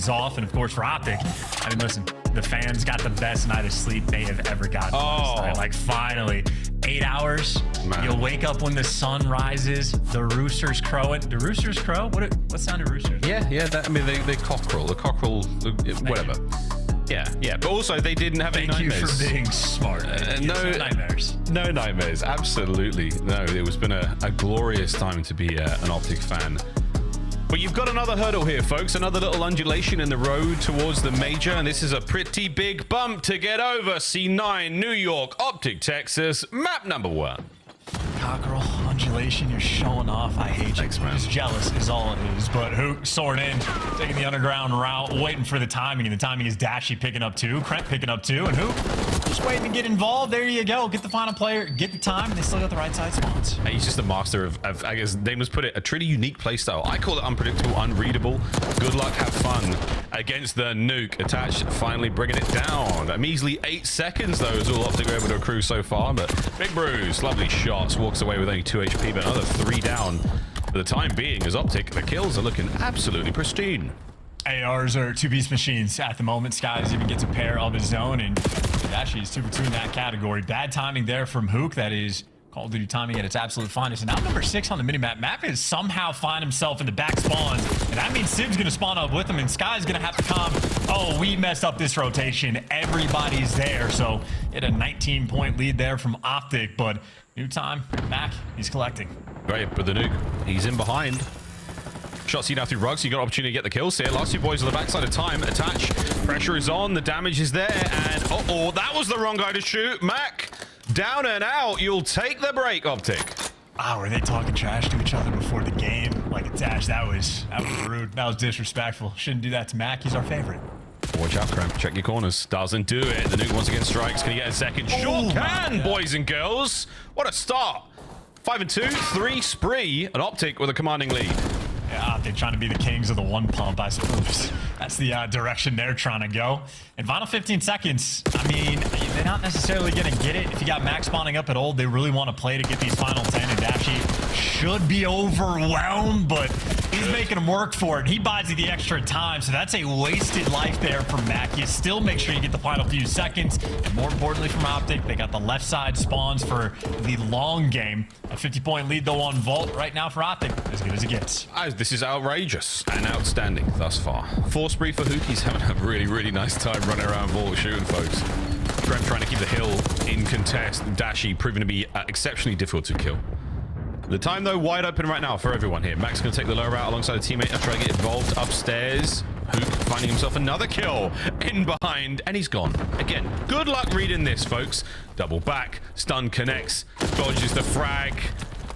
things off. And of course, for Optic, I mean, listen, the fans got the best night of sleep they have ever gotten last night. Like, finally, 8 hours. Man. You'll wake up when the sun rises. The roosters crowing. Do roosters crow? What sound do roosters? Yeah. I mean, they cockerel. The cockerel, whatever. Yeah. But also, they didn't have any nightmares. Thank you for being smart. No nightmares. No nightmares. Absolutely. No, it was been a glorious time to be an Optic fan. But you've got another hurdle here, folks. Another little undulation in the road towards the major. And this is a pretty big bump to get over. C9, New York, Optic, Texas, map number 1. Cockerel, undulation, you're showing off. I hate you. Thanks, man. Just jealous is all it is. But Huke soaring in, taking the underground route, waiting for the timing. And the timing is Dashy picking up 2, Krent picking up 2, and Huke just waiting to get involved. There you go. Get the final player, get the time, and they still got the right side spawns. He's just a master of I guess Nameless put it, a truly unique playstyle. I call it unpredictable, unreadable. Good luck, have fun against the nuke. Attached, finally bringing it down. A measly 8 seconds, though, is all Optic were able to accrue so far. But Big Bruce, lovely shots, walks away with only 2 HP, but another 3 down for the time being. As Optic, the kills are looking absolutely pristine. ARs are 2-piece machines at the moment. Skies even gets a pair of his own, and actually he's 2 for 2 in that category. Bad timing there from Huke. That is Call of Duty timing at its absolute finest. And now number 6 on the minimap. Map is somehow find himself in the back spawns, and that means Sib's gonna spawn up with him, and Sky's gonna have to come. Oh, we messed up this rotation. Everybody's there, so it a 19-point lead there from Optic, but new time, Mac, he's collecting. Right, but the nuke, he's in behind. Shot seen out through rugs, so you got an opportunity to get the kills here. Last 2 boys on the backside of time. Attach, pressure is on, the damage is there, and that was the wrong guy to shoot. Mac, down and out. You'll take the break, Optic. Oh, were they talking trash to each other before the game? Like, Attach, that was rude. That was disrespectful. Shouldn't do that to Mac. He's our favorite. Watch out, Krem. Check your corners. Doesn't do it. The nuke once again strikes. Can he get a second? Sure can, boys and girls. What a start. 5 and 2, 3 spree. An Optic with a commanding lead. Yeah, they're trying to be the kings of the one pump, I suppose. That's the direction they're trying to go. And final 15 seconds, I mean, they're not necessarily going to get it. If you got Max spawning up at old, they really want to play to get these final 10, and Dashy should be overwhelmed, but he's making them work for it. He buys you the extra time, so that's a wasted life there for Mac. You still make sure you get the final few seconds, and more importantly from Optic, they got the left side spawns for the long game. A 50-point lead, though, on Vault right now for Optic, as good as it gets. This is outrageous and outstanding thus far. 4 spree for Huke. He's having a really, really nice time running around Vault shooting, folks. Graham trying to keep the hill in contest. Dashy proving to be exceptionally difficult to kill. The time, though, wide open right now for everyone here. Max going to take the low route alongside a teammate and try to get involved upstairs. Huke finding himself another kill in behind, and he's gone. Again, good luck reading this, folks. Double back, stun connects, dodges the frag,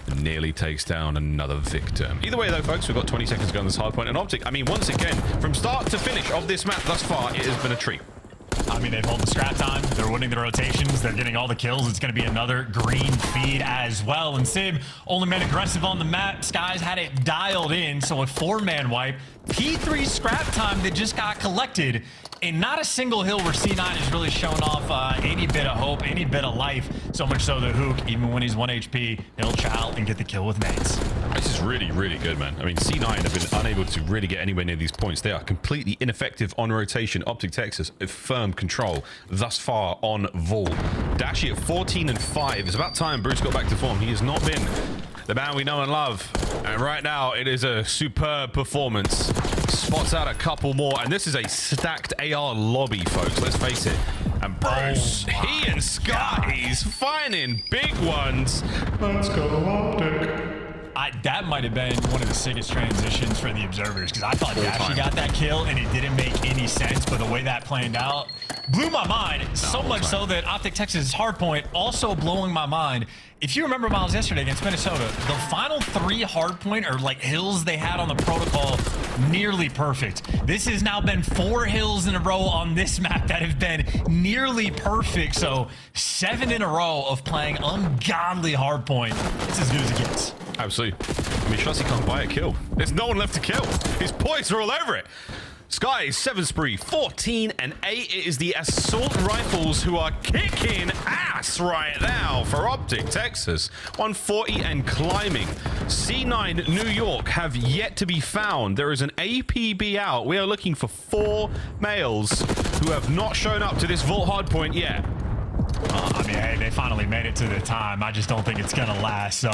and nearly takes down another victim. Either way, though, folks, we've got 20 seconds to go on this hard point. And Optic, I mean, once again, from start to finish of this map thus far, it has been a treat. I mean, they've held the scrap time. They're winning the rotations. They're getting all the kills. It's going to be another green feed as well. And Sib, only man aggressive on the map. Skies had it dialed in. So a 4-man wipe. P3 scrap time that just got collected. And not a single hill where C9 is really showing off any bit of hope, any bit of life. So much so that Huke, even when he's 1 HP, he'll chow and get the kill with nades. This is really, really good, man. I mean, C9 have been unable to really get anywhere near these points. They are completely ineffective on rotation. Optic Texas, a firm control thus far on Vault. Dashy at 14 and 5. It's about time Bruce got back to form. He has not been the man we know and love. And right now, it is a superb performance. Spots out a couple more, and this is a stacked AR lobby, folks. Let's face it. And Bruce, he and Skies finding big ones. Let's go Optic. That might have been one of the sickest transitions for the observers, because I thought Dashy got that kill and it didn't make any sense, but the way that planned out blew my mind. So much so that Optic Texas' hardpoint also blowing my mind. If you remember, Miles, yesterday against Minnesota, the final 3 hardpoint or like hills they had on the protocol, nearly perfect. This has now been 4 hills in a row on this map that have been nearly perfect. So 7 in a row of playing ungodly hardpoint. It's as good as it gets. Absolutely. I mean, Shotzi can't buy a kill. There's no one left to kill. His points are all over it. Sky, 7 spree, 14 and 8. It is the assault rifles who are kicking ass right now for Optic Texas. 140 and climbing. C9 New York have yet to be found. There is an APB out. We are looking for 4 males who have not shown up to this vault hardpoint yet. I mean, hey, they finally made it to the time. I just don't think it's gonna last. So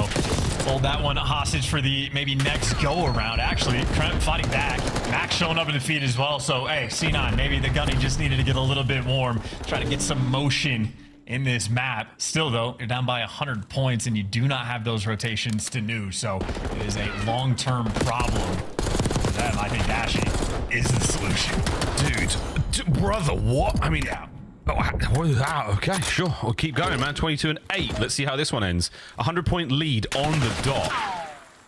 hold that one hostage for the maybe next go around. Actually, Kremp fighting back. Max showing up in the feed as well. So hey, C9, maybe the gunny just needed to get a little bit warm, try to get some motion in this map. Still though, you're down by 100 points and you do not have those rotations to new. So it is a long-term problem for them. I think Dashy is the solution. Dude, brother, what? I mean, Yeah. Oh, okay, sure. We'll keep going, man. 22 and 8. Let's see how this one ends. 100-point lead on the dot.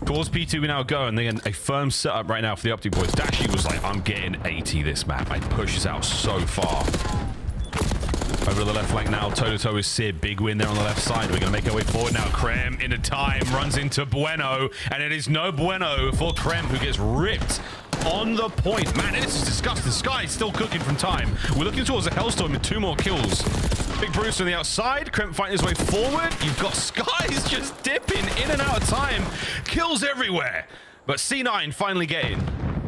Towards P2 we now go, and they're in a firm setup right now for the Optic boys. Dashy was like, I'm getting 80 this map. It pushes out so far. Over the left flank now, toe-to-toe is Sid. Big win there on the left side. We're going to make our way forward now. Krem into time, runs into Bueno, and it is no bueno for Krem, who gets ripped on the point. Man, this is disgusting. Sky is still cooking from time. We're looking towards a Hellstorm with 2 more kills. Big Bruce on the outside. Krem fighting his way forward. You've got Skies just dipping in and out of time. Kills everywhere. But C9 finally getting.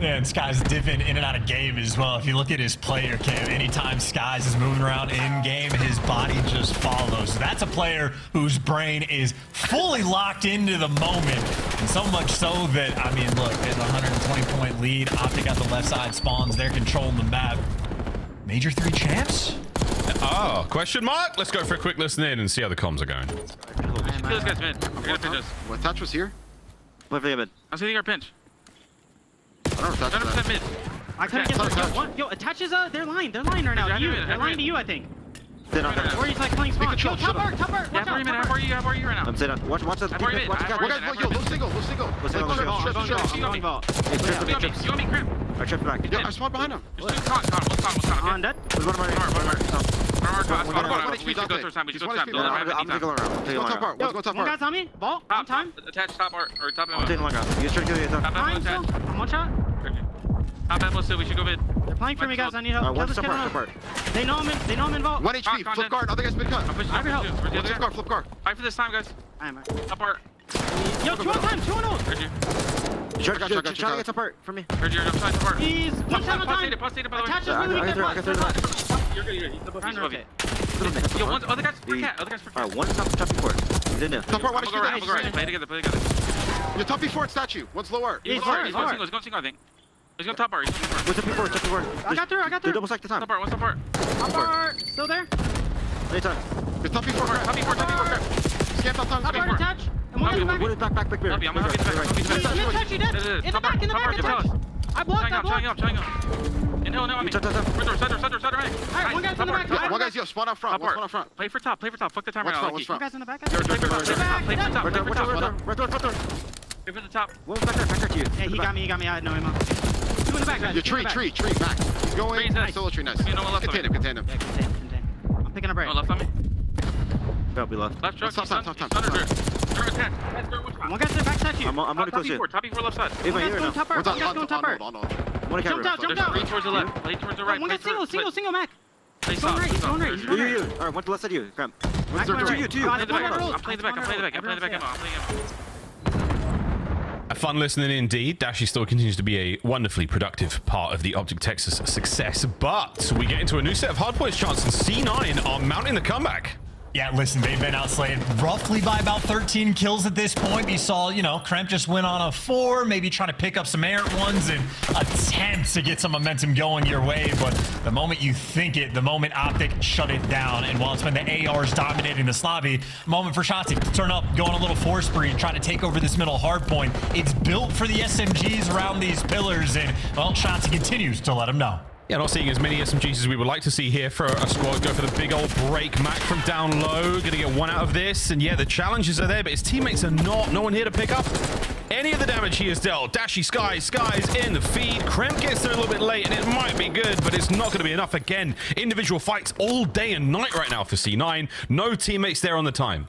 Yeah, and Skies dipping in and out of game as well. If you look at his player cam, anytime Skies is moving around in game, his body just follows. That's a player whose brain is fully locked into the moment. And so much so that, I mean, look, there's a 120-point lead. Optic got the left side spawns. They're controlling the map. Major 3 champs? Oh, question mark? Let's go for a quick listen in and see how the comms are going. Kill this guy's mid. You're gonna pinch us. What touch was here? Play for the mid. I'm sitting our pinch. I don't know if that's 100% mid. I couldn't get Touch, those. touch. Yo, attaches, they're lying right now. Have You, you in, they're have lying you to in. you, I think. Sit on. Or he's like playing spawn. control, Yo, shut top art, up. top art. Yeah, Watch have out, you mid? top Have art. you right now? I'm sitting on. Watch the I've already mid. watch the I've guy. already- Yo, low single, low single. Let's go, let's go. I'm going You got me crimp. I tripped back. Yeah, I spawned behind him. There's 2 con. What's On dead. There's one of my. We should go third time. We should go top. I'm taking one around. I'm taking Go one top around. part. Let's go top One part. guy's on me. Vault. On Top, time. attach top art, or top I'm taking one around. You just try to kill you. Top Time ammo still. attach. I'm one shot. Top ammo still, we should go mid. They're playing for me, guys. I need help. Kill One this top kid on part. us. They know I'm in vault. 1 HP, Con, flip guard. Other guy's mid cut. I'm pushing I can help. Where's the Flip other guy? guard, flip guard. Fight for this time, guys. I am. Top art. Yo, 2 on time. 2 on 0. Heard you. Try Got to get top part for me. Heard you. I'm trying top art. He's one shot on time. Post data, by the way. Attaches I really got weak. through. I got through. You're good, you're good. He's above Trying to you. rotate. Yo, one, other guy's for cat. Other guy's for cat. Alright, one top before. He's in there. Top part, 1 I'm gonna go right. HP. Play together, play together. Your top before it statue. One's low art. He's He's going hard, single, hard. he's going single, I think. He's going top art, he's going top art. What's up before? Top before. I got through. They double stack the time. Top art, what's top art? Top art. Still there. Anytime. Your top before. Top before, top before. Scan top time. Top art before. attach. And one in the back. What is back, big bear? I'm gonna help you in the back. Mid touch, you dead. In the back, attach. I blocked, Trying up. And no, I mean. Top. Center, right. Alright, one guy's in the back. Yeah, one guy's yo, spawn out front. Top One spawn art. out front. Play for top. Fuck the timer now. What's One front? guy's in the back. You're Play for top. Play for top. Right Play for top. door. Play for the top. One back to you. Yeah, he got me. I had no ammo. 2 in the back, guys. Your Two in the tree, back. back. He's going. Tree's nice. Solo tree, nice. You know what left of Contain him. Yeah, contain. I'm picking a break. No, left on me. No, we left. Left truck. Top, He's top. under dirt. Turn attack. One guy's in the back statue. I'm gonna close you. Top before left side. Hey, One here guy's now. going top art. One guy's going top art. On. One Jumped out. There's three towards the left. Play towards the right. One guy's single, Mac. Play He's going right. He's going right. He's going right. You. Alright, one to the left side of you. Grab. Mac there? went To right. you, to you. Oh, I'm playing the back. rolls. I'm playing the back. Everyone's I'm playing A fun listening indeed. Dashy still continues to be a wonderfully productive part of the Optic Texas success, but we get into a new set of hardpoints chance, and C9 are mounting the comeback. Yeah, listen, they've been outslated roughly by about 13 kills at this point. You saw, Kremp just went on a 4, maybe trying to pick up some errant ones and attempt to get some momentum going your way. But the moment you think it, the moment Optic shut it down. And while it's been the ARs dominating this lobby, moment for Shotzi to turn up, go on a little force spree, try to take over this middle hard point. It's built for the SMGs around these pillars, and, well, Shotzi continues to let them know. Yeah, not seeing as many SMGs as we would like to see here for a squad. Go for the big old break. Mac from down low. Gonna get one out of this. And yeah, the challenges are there, but his teammates are not. No one here to pick up any of the damage he has dealt. Dashy Skies in the feed. Kremp gets there a little bit late, and it might be good, but it's not going to be enough. Again, individual fights all day and night right now for C9. No teammates there on the time.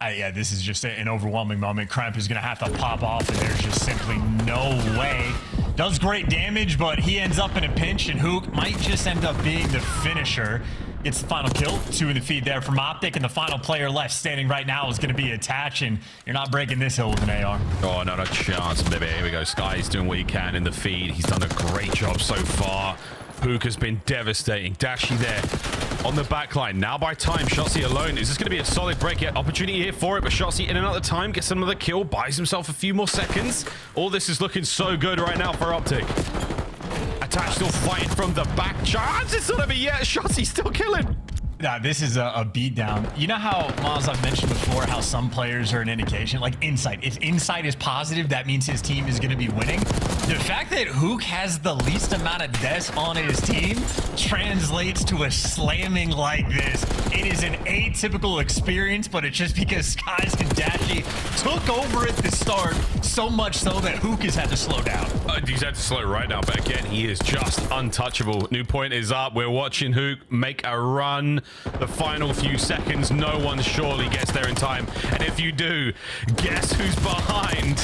Yeah, this is just an overwhelming moment. Kremp is going to have to pop off, and there's just simply no way Does great damage, but he ends up in a pinch, and Huke might just end up being the finisher. Gets the final kill. 2 in the feed there from Optic, and the final player left standing right now is going to be Attach, and you're not breaking this hill with an AR. Oh, not a chance, baby. Here we go. Sky's doing what he can in the feed. He's done a great job so far. Huke has been devastating. Dashy there on the back line. Now by time, Shotzi alone. Is this going to be a solid break yet? Opportunity here for it, but Shotzi in another time, gets another kill, buys himself a few more seconds. All this is looking so good right now for Optic. Attach still fighting from the back. Chance, it's not over yet. Shotzi still killing. Nah, this is a beatdown. You know how, Maz, I've mentioned before, how some players are an indication, like insight. If insight is positive, that means his team is going to be winning. The fact that Huke has the least amount of deaths on his team translates to a slamming like this. It is an atypical experience, but it's just because Skies and Dashy took over at the start, so much so that Huke has had to slow down. He's had to slow right now, but again, he is just untouchable. New point is up. We're watching Huke make a run. The final few seconds, no one surely gets there in time. And if you do, guess who's behind?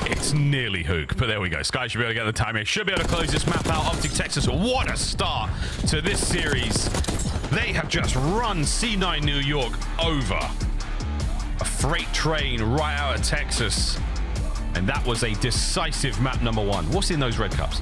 It's nearly Huke, but there we go. Sky should be able to get the timing. Should be able to close this map out. Optic Texas, what a start to this series. They have just run C9 New York over. A freight train right out of Texas. And that was a decisive map number 1. What's in those red cups?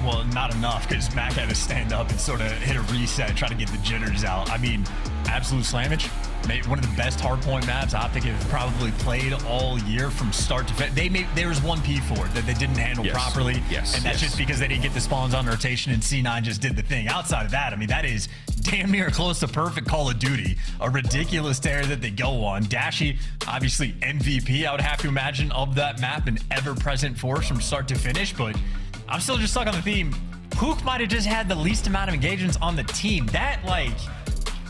Well, not enough, because Mac had to stand up and sort of hit a reset, try to get the jitters out. I mean, absolute slammage. Maybe one of the best hardpoint maps Optic have probably played all year from start to finish. There was one P4 that they didn't handle properly, and that's just because they didn't get the spawns on rotation, and C9 just did the thing. Outside of that, I mean, that is damn near close to perfect Call of Duty. A ridiculous tear that they go on. Dashy, obviously MVP, I would have to imagine, of that map, an ever-present force from start to finish, but I'm still just stuck on the theme. Huke might have just had the least amount of engagements on the team. That, like...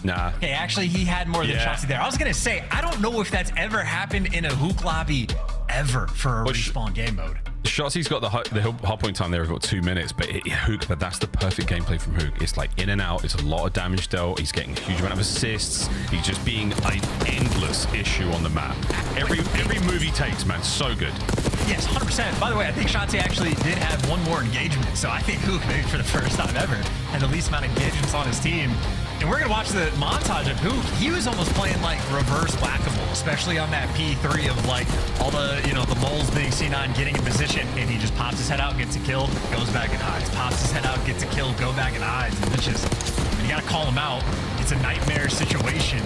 Nah. Okay, actually, he had more than Shotzi there. I was going to say, I don't know if that's ever happened in a Huke lobby ever for a respawn game mode. Shotzi's got the hardpoint time there of about 2 minutes, but Huke, but that's the perfect gameplay from Huke. It's like in and out. It's a lot of damage dealt. He's getting a huge amount of assists. He's just being an endless issue on the map. Every move he takes, man, so good. Yes, 100%. By the way, I think Shotzi actually did have one more engagement, so I think Huke, maybe for the first time ever, had the least amount of engagements on his team. And we're going to watch the montage of Huke. He was almost playing like reverse whack-a-mole, especially on that P3 of like all the, you know, the moles being C9 getting in position, and he just pops his head out, gets a kill, goes back and hides. Pops his head out, gets a kill, go back and hides. And it's just, you got to call him out. It's a nightmare situation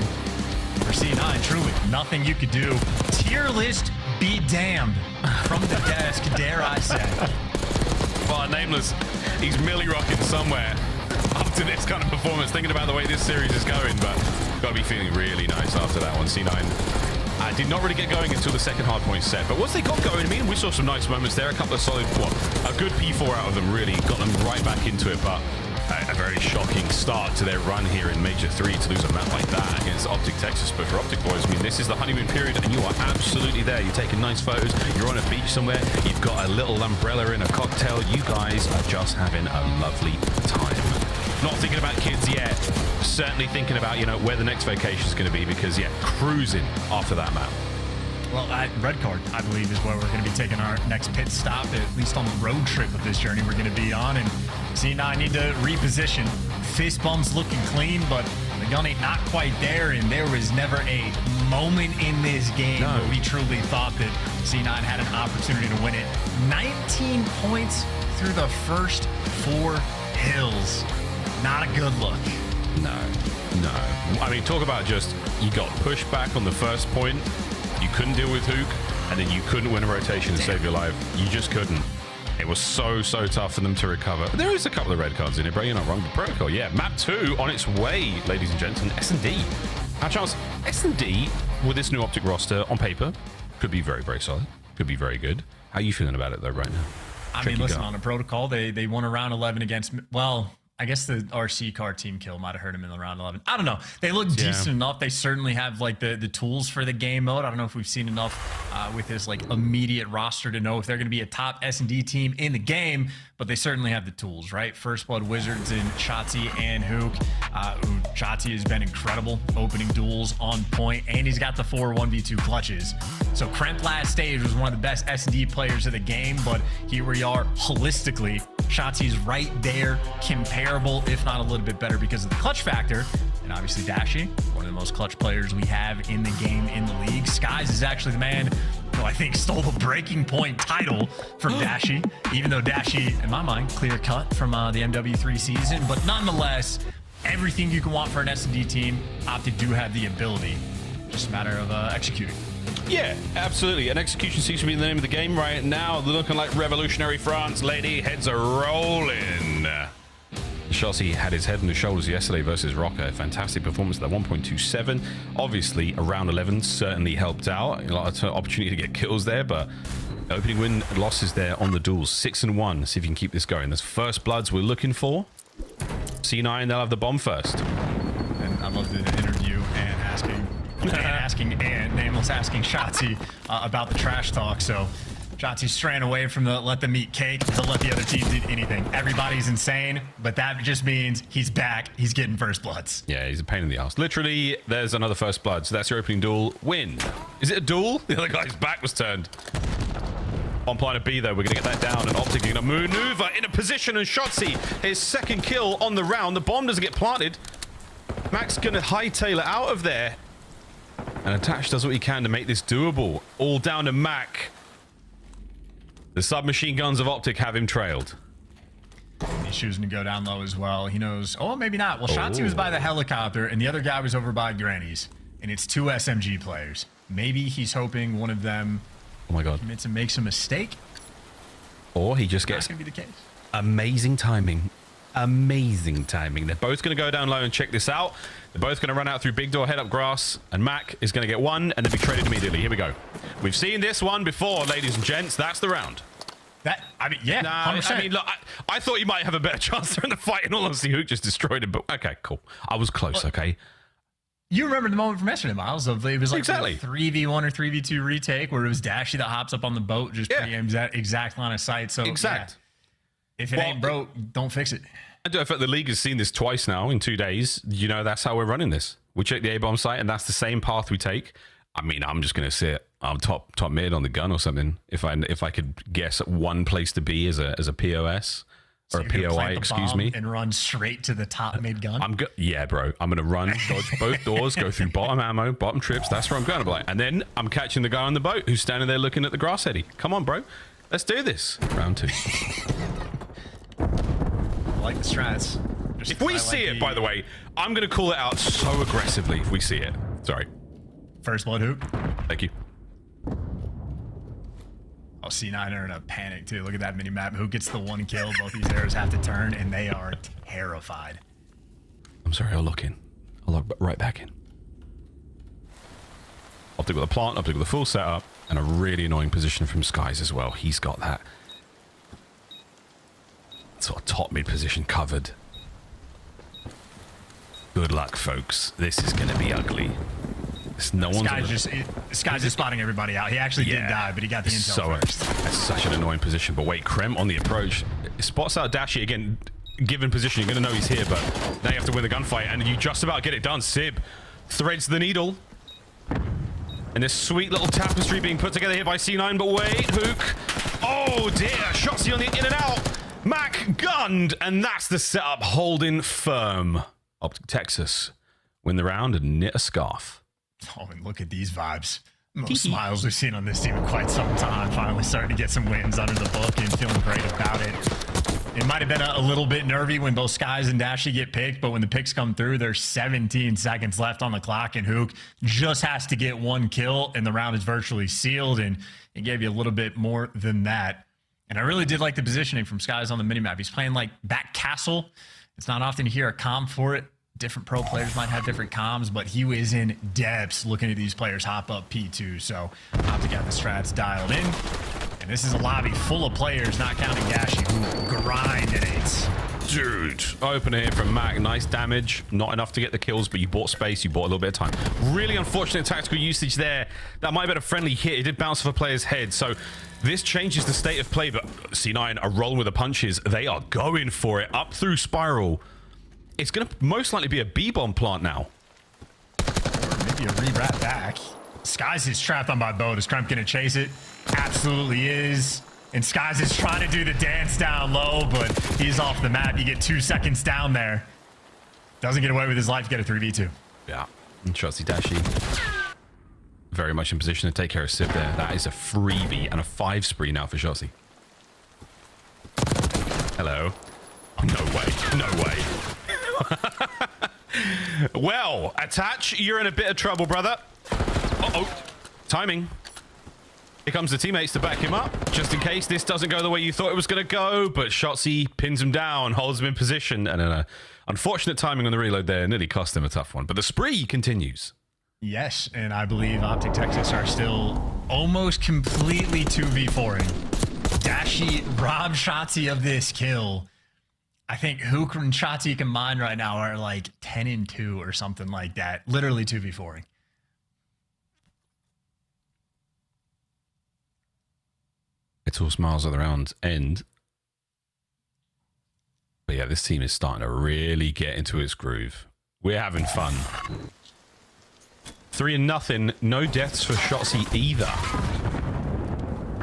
for C9, truly. Nothing you could do. Tier list be damned from the desk, dare I say. Well, Nameless, he's milli rocking somewhere after this kind of performance, thinking about the way this series is going, but gotta be feeling really nice after that one. C9 did not really get going until the second hardpoint set, but once they got going, I mean, we saw some nice moments there, a couple of solid, a good P4 out of them, really got them right back into it, but a very shocking start to their run here in Major 3 to lose a map like that against Optic Texas. But for Optic boys, I mean, this is the honeymoon period and you are absolutely there. You're taking nice photos, you're on a beach somewhere, you've got a little umbrella in a cocktail. You guys are just having a lovely time. Not thinking about kids yet, certainly thinking about, you know, where the next vacation is going to be, because yeah, cruising after that map. Well, Red Card, I believe, is where we're going to be taking our next pit stop, at least on the road trip of this journey we're going to be on. And C9 need to reposition. Fist bumps looking clean, but the gun ain't not quite there. And there was never a moment in this game where we truly thought that C9 had an opportunity to win it. 19 points through the first 4 hills. Not a good look. No. I mean, talk about just, you got pushed back on the first point. You couldn't deal with Huke, and then you couldn't win a rotation and save your life. You just couldn't. It was so tough for them to recover. But there is a couple of red cards in it, bro. You're not wrong. The protocol, yeah. Map 2 on its way, ladies and gents. And S&D. Our chance, S&D with this new Optic roster on paper could be very solid. Could be very good. How are you feeling about it, though, right now? I mean, listen, on a protocol, they won a round 11 against, well, I guess the RC car team kill might have hurt him in the round 11. I don't know. They look decent enough. They certainly have like the tools for the game mode. I don't know if we've seen enough with this like immediate roster to know if they're going to be a top S&D team in the game, but they certainly have the tools, right? First Blood Wizards in Shotzi and Huke. Shotzi has been incredible, opening duels on point, and he's got the 4 1v2 clutches. So Kremp last stage was one of the best S&D players of the game, but here we are holistically. Shotzi's right there, comparable, if not a little bit better because of the clutch factor. And obviously Dashi, one of the most clutch players we have in the game, in the league. Skies is actually the man who I think stole the breaking point title from Dashi, even though Dashi, in my mind, clear cut from the MW3 season. But nonetheless, everything you can want for an S&D team, Optic do have the ability. Just a matter of executing. Yeah, absolutely. And execution seems to be the name of the game right now. They're looking like revolutionary France, lady. Heads are rolling. Chelsea had his head on his shoulders yesterday versus Rocker. Fantastic performance at 1.27. Obviously, around 11 certainly helped out. A lot of opportunity to get kills there, but opening win losses there on the duels. 6-1. See if you can keep this going. There's first bloods we're looking for. C9, they'll have the bomb first. And I love the interview and Nameless asking Shotzi about the trash talk. So Shotzi's straying away from the let them eat cake. He'll let the other teams eat anything. Everybody's insane, but that just means he's back. He's getting first bloods. Yeah, he's a pain in the ass. Literally, there's another first blood. So that's your opening duel. Win. Is it a duel? The other guy's back was turned. On planet B, though, we're going to get that down. And Optic going to maneuver in a position. And Shotzi, his second kill on the round. The bomb doesn't get planted. Mac's going to hightail it out of there. And Attach does what he can to make this doable. All down to Mac. The submachine guns of Optic have him trailed. He's choosing to go down low as well. He knows, oh, maybe not. Well, Shotzi was by the helicopter, and the other guy was over by Granny's. And it's 2 SMG players. Maybe he's hoping one of them commits and makes a mistake. Or he just gets... That's going to be the case. Amazing timing. Amazing timing. They're both going to go down low and check this out. They're both going to run out through big door, head up grass, and Mac is going to get one and then be traded immediately. Here we go. We've seen this one before, ladies and gents. That's the round. I mean, yeah, 100%. I mean, look, I thought you might have a better chance during the fight. In all honesty, Huke just destroyed him. But okay, cool. I was close. Okay. You remember the moment from yesterday, Miles? Of it was like a 3v1 or 3v2 retake where it was Dashi that hops up on the boat, just pre-aims that exact line of sight. So exact. Yeah, if it ain't broke, don't fix it. I do. I feel the league has seen this twice now in 2 days. You know, that's how we're running this. We check the A-bomb site, and that's the same path we take. I mean, I'm just going to sit top mid on the gun or something. If I could guess one place to be as a POS or a POI, excuse me, and run straight to the top mid gun. Yeah, bro. I'm going to run, dodge both doors, go through bottom ammo, bottom trips. That's where I'm going to be. And then I'm catching the guy on the boat who's standing there looking at the grass eddy. Come on, bro. Let's do this. Round 2. I like the strats. If we see it, by the way, I'm going to call it out so aggressively if we see it. Sorry. First blood hoop. Thank you. Oh, C9 are in a panic, too. Look at that mini-map. Who gets the one kill? Both these arrows have to turn, and they are terrified. I'm sorry, I'll lock in. I'll log right back in. Optic with a plant, Optic with a full setup, and a really annoying position from Skies as well. He's got that sort of top mid position covered. Good luck, folks. This is going to be ugly. Sky's just spotting everybody out. He actually did die, but he got the intel first. That's such an annoying position. But wait, Krem on the approach. Spots out Dashi again. Given position, you're going to know he's here, but now you have to win the gunfight, and you just about get it done. Sib threads the needle. And this sweet little tapestry being put together here by C9, but wait, Huke. Oh dear, Shotzi on the in and out. Mac gunned, and that's the setup holding firm. Optic Texas win the round and knit a scarf. Oh, and look at these vibes. Most smiles we've seen on this team in quite some time. Finally starting to get some wins under the book and feeling great about it. It might have been a little bit nervy when both Skies and Dashi get picked, but when the picks come through, there's 17 seconds left on the clock, and Huke just has to get one kill, and the round is virtually sealed, and it gave you a little bit more than that. And I really did like the positioning from Skies on the minimap. He's playing like back castle. It's not often to hear a comm for it. Different pro players might have different comms, but he was in depths looking at these players hop up P2. So Optic got the strats dialed in. And this is a lobby full of players, not counting Dashi, who grindinates. dude. Opener here from Mac. Nice damage. Not enough to get the kills, but you bought space. You bought a little bit of time. Really unfortunate tactical usage there. That might have been a friendly hit. It did bounce off a player's head. So this changes the state of play, but C9 are rolling with the punches. They are going for it. Up through Spiral. It's going to most likely be a B-bomb plant now. Or maybe a re-wrap back. Skies is trapped on by boat. Is Kremp going to chase it? Absolutely is. And Skies is trying to do the dance down low, but he's off the map. You get 2 seconds down there. Doesn't get away with his life. Get a 3v2. Yeah. And Shotzi Dashi very much in position to take care of Sib there. That is a freebie and a 5 spree now for Shotzi. Hello. Oh, no way. No way. Well, Attach, you're in a bit of trouble, brother. Uh-oh. Timing. Here comes the teammates to back him up, just in case this doesn't go the way you thought it was going to go. But Shotzi pins him down, holds him in position, and an unfortunate timing on the reload there nearly cost him a tough one. But the spree continues. Yes, and I believe Optic Texas are still almost completely 2v4ing. Dashi robbed Shotzi of this kill. I think Huke and Shotzi combined right now are like 10-2 or something like that. Literally 2v4ing. It's all smiles all around end. But yeah, this team is starting to really get into its groove. We're having fun. 3-0. No deaths for Shotzi either.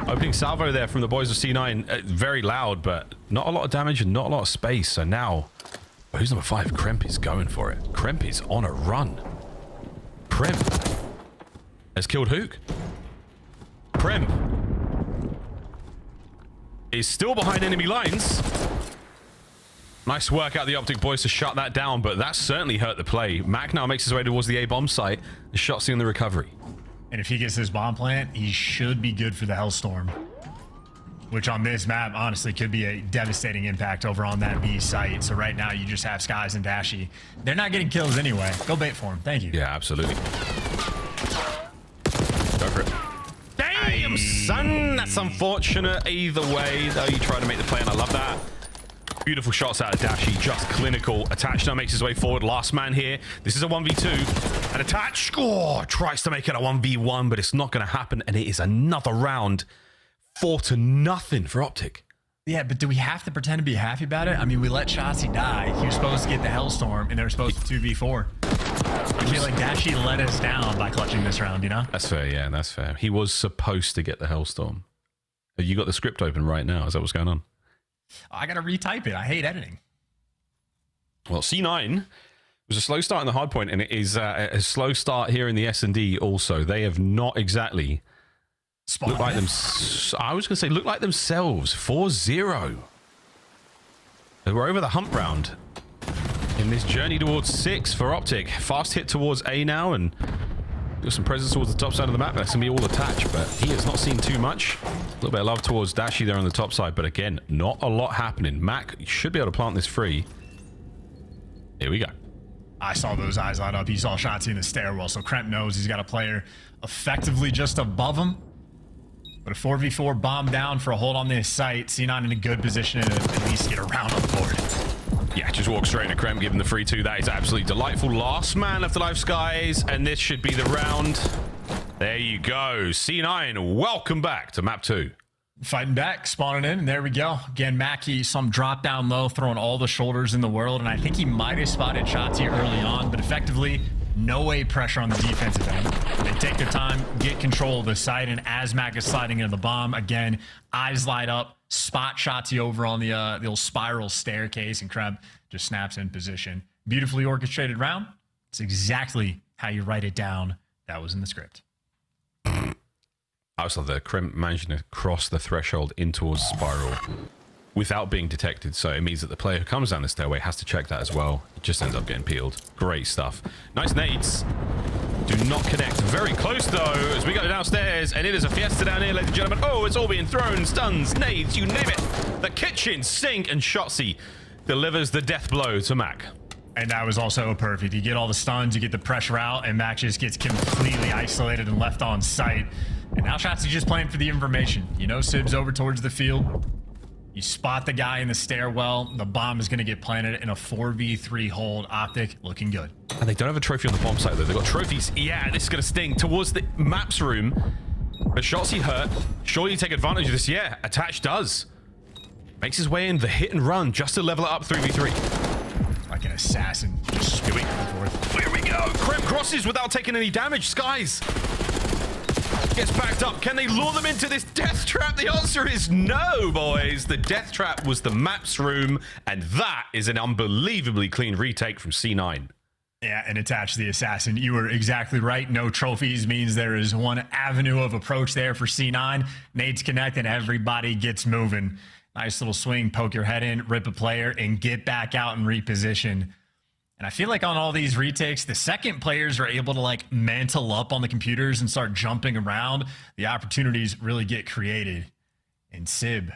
Opening salvo there from the boys of C9. Very loud, but not a lot of damage and not a lot of space. So now, who's number 5? Kremp is going for it. Kremp is on a run. Kremp has killed Huke. Kremp is still behind enemy lines. Nice work out the Optic boys to shut that down, but that certainly hurt the play. Mac now makes his way towards the A-bomb site. The Shotzi in the recovery. And if he gets this bomb plant, he should be good for the Hellstorm. Which on this map, honestly, could be a devastating impact over on that B site. So right now, you just have Skies and Dashi. They're not getting kills anyway. Go bait for him. Thank you. Yeah, absolutely. Go for it. Damn, son! That's unfortunate. Either way, though, you try to make the play, and I love that. Beautiful shots out of Dashi, just clinical. Attach now makes his way forward. Last man here. This is a 1v2. And Attach tries to make it a 1v1, but it's not going to happen. And it is another round. 4-0 for Optic. Yeah, but do we have to pretend to be happy about it? I mean, we let Shotzi die. He was supposed to get the Hellstorm, and they were supposed to 2v4. I feel like Dashi let us down by clutching this round, you know? That's fair, yeah, that's fair. He was supposed to get the Hellstorm. You got the script open right now. Is that what's going on? I gotta retype it. I hate editing. Well, C9 was a slow start in the hardpoint, and it is a slow start here in the S&D also. They have not exactly looked like them. I was going to say look like themselves. 4-0. We're over the hump round in this journey towards 6 for Optic. Fast hit towards A now, and got some presence towards the top side of the map. That's going to be all attached, but he has not seen too much. A little bit of love towards Dashi there on the top side, but again, not a lot happening. Mac should be able to plant this free. Here we go. I saw those eyes light up. He saw Shotzi in the stairwell, so Kremp knows he's got a player effectively just above him. But a 4v4 bomb down for a hold on this site. C9 in a good position to at least get around on the board. Yeah, just walk straight into Kremp, give him the 3-2. That is absolutely delightful. Last man left alive, Skies, and this should be the round. There you go. C9, welcome back to map 2. Fighting back, spawning in, and there we go. Again, Mackie, some drop down low, throwing all the shoulders in the world, and I think he might have spotted Shotzi early on, but effectively, no way pressure on the defensive end. They take their time, get control of the site, and as Mac is sliding into the bomb, again, eyes light up, spot Shotzi over on the old spiral staircase, and Kremp just snaps in position. Beautifully orchestrated round. It's exactly how you write it down. That was in the script. I also love the Kremp managing to cross the threshold in towards Spiral without being detected, so it means that the player who comes down the stairway has to check that as well. It just ends up getting peeled. Great stuff. Nice nades. Do not connect. Very close, though, as we go downstairs, and it is a fiesta down here, ladies and gentlemen. Oh, it's all being thrown. Stuns, nades, you name it. The kitchen sink, and Shotzi delivers the death blow to Mac. And that was also perfect. You get all the stuns, you get the pressure out, and Mac just gets completely isolated and left on site. And now Shotzi just playing for the information. You know, Sib's over towards the field. You spot the guy in the stairwell. The bomb is going to get planted in a 4v3 hold. Optic looking good. And they don't have a trophy on the bomb site, though. They've got trophies. Yeah, this is going to sting. Towards the maps room. But Shotzzy hurt. Surely you take advantage of this. Yeah, Attach does. Makes his way in the hit and run just to level it up 3v3. Like an assassin. Just spewing forth. Here we go. Kremp crosses without taking any damage. Skies gets backed up. Can they lure them into this death trap? The answer is no, boys. The death trap was the maps room, and that is an unbelievably clean retake from C9. Yeah, and Attach the assassin. You were exactly right. No trophies means there is one avenue of approach there for C9. Nades connect and everybody gets moving. Nice little swing, poke your head in, rip a player, and get back out and reposition. And I feel like on all these retakes, the second players are able to like mantle up on the computers and start jumping around. The opportunities really get created. And Sib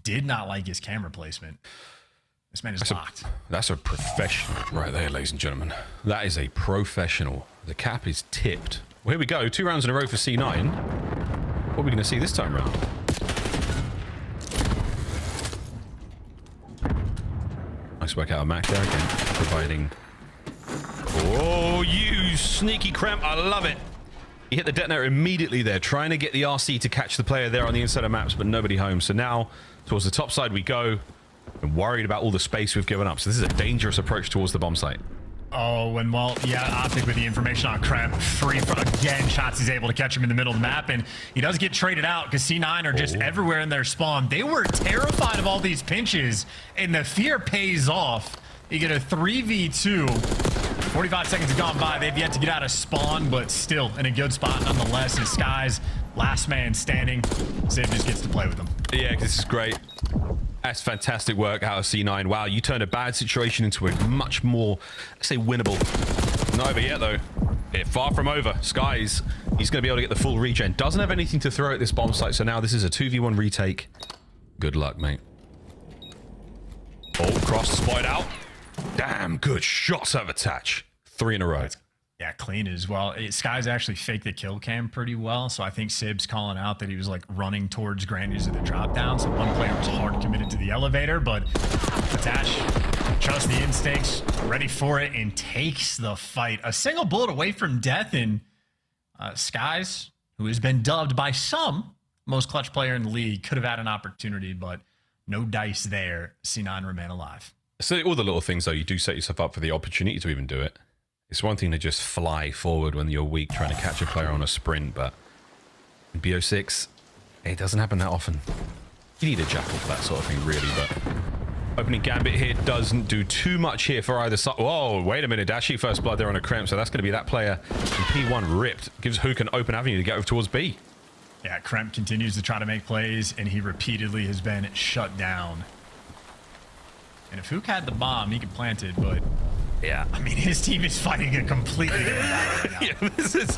did not like his camera placement. This man is locked. That's a professional right there, ladies and gentlemen. That is a professional. The cap is tipped. Well, here we go. 2 rounds in a row for C9. What are we going to see this time around? Nice work out of Mac there again, providing... Oh, you sneaky Kremp. I love it. He hit the detonator immediately there, trying to get the RC to catch the player there on the inside of maps, but nobody home. So now, towards the top side we go. I'm worried about all the space we've given up. So this is a dangerous approach towards the bomb site. Oh, and well, yeah, Optic with the information on Kremp. Free from, again, shots he's able to catch him in the middle of the map, and he does get traded out because C9 are just everywhere in their spawn. They were terrified of all these pinches, and the fear pays off. You get a 3v2. 45 seconds have gone by. They've yet to get out of spawn, but still in a good spot nonetheless. And Sky's last man standing. Sib just gets to play with them. Yeah, this is great. That's fantastic work out of C9. Wow, you turned a bad situation into a much more, let's say, winnable. Not over yet, though. Yeah, far from over. Skies, he's going to be able to get the full regen. Doesn't have anything to throw at this bomb site, so now this is a 2v1 retake. Good luck, mate. Oh, cross, spotted out. Damn, good shots of Attach. 3 in a row. Yeah, clean as well. Sky's actually faked the kill cam pretty well, so I think Sib's calling out that he was like running towards Grandies of the drop down. So one player was hard committed to the elevator, but Attach trusts the instincts, ready for it, and takes the fight. A single bullet away from death, and Skies, who has been dubbed by some most clutch player in the league, could have had an opportunity, but no dice there. C9 remain alive. So all the little things, though, you do set yourself up for the opportunity to even do it. It's one thing to just fly forward when you're weak trying to catch a player on a sprint, but in BO6, it doesn't happen that often. You need a jackal for that sort of thing, really, but opening gambit here doesn't do too much here for either side. Whoa, wait a minute. Dashy first blood there on a Kremp, so that's going to be that player in P1 ripped. Gives Huke an open avenue to get over towards B. Yeah, Kremp continues to try to make plays, and he repeatedly has been shut down. And if Huke had the bomb, he could plant it, but... yeah, I mean, his team is fighting a completely different battle right now. Yeah, this is...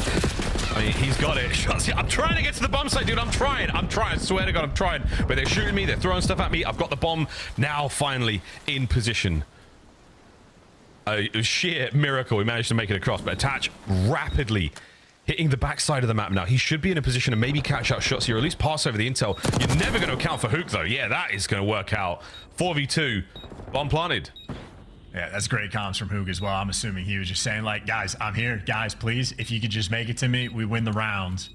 I mean, he's got it. I'm trying to get to the bomb site, dude. I'm trying. I swear to God, I'm trying. But they're shooting me. They're throwing stuff at me. I've got the bomb now, finally, in position. A sheer miracle we managed to make it across. But Attach rapidly hitting the backside of the map now. He should be in a position to maybe catch out shots here, or at least pass over the intel. You're never going to account for Huke, though. Yeah, that is going to work out. 4v2. Bomb planted. Yeah, that's great comms from Huke as well. I'm assuming he was just saying, like, guys, I'm here. Guys, please, if you could just make it to me, we win the round.